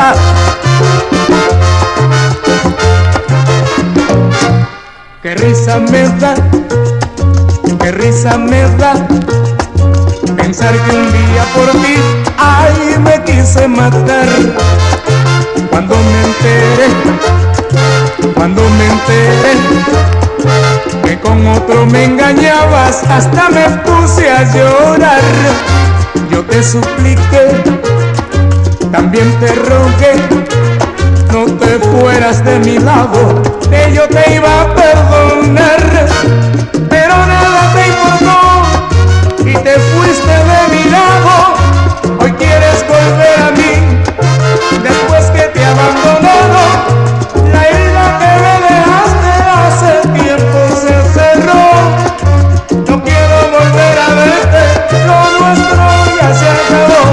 verdad. Qué risa me da pensar que un día por ti, ay, me quise matar. Cuando me enteré que con otro me engañabas, hasta me puse a llorar. Yo te supliqué, también te rogué, no te fueras de mi lado, que yo te iba a perdonar. Pero nada te importó y te fuiste de mi lado. Hoy quieres volver a mí, después que te he abandonado. La herida que me dejaste hace tiempo se cerró. No quiero volver a verte, lo nuestro ya se acabó.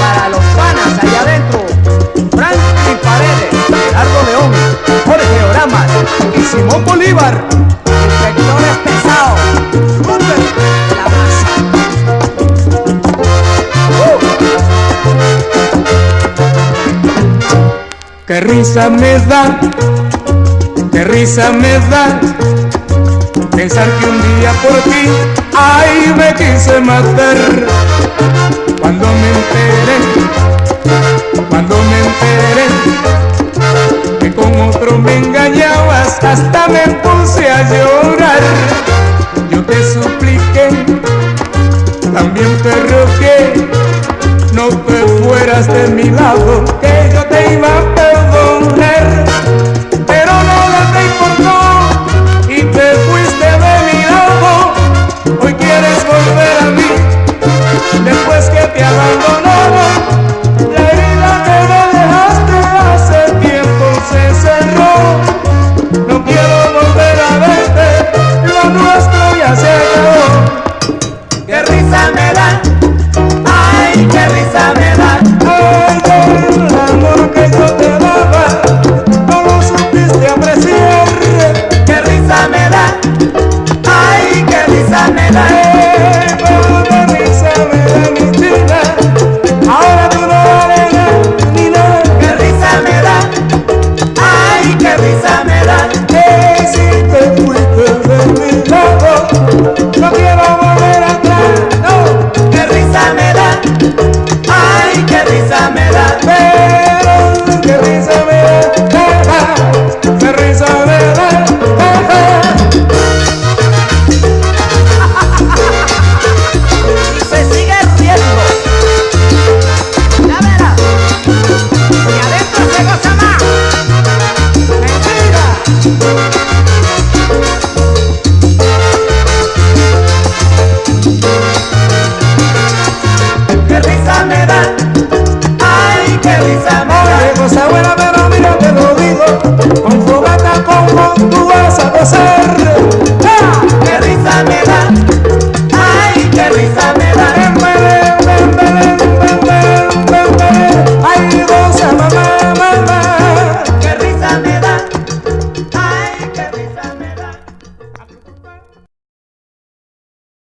Para los panas allá adentro, Franklin Paredes, Gerardo León, Jorge Oramas y Simón Bolívar. Inspectores pesados, Rupert de la Masa. Qué risa me da pensar que un día por ti, ay, me quise matar. Cuando me enteré que con otro me engañabas, hasta me puse a llorar. Yo te supliqué, también te rogué, no te fueras de mi lado, que yo te iba a perdonar.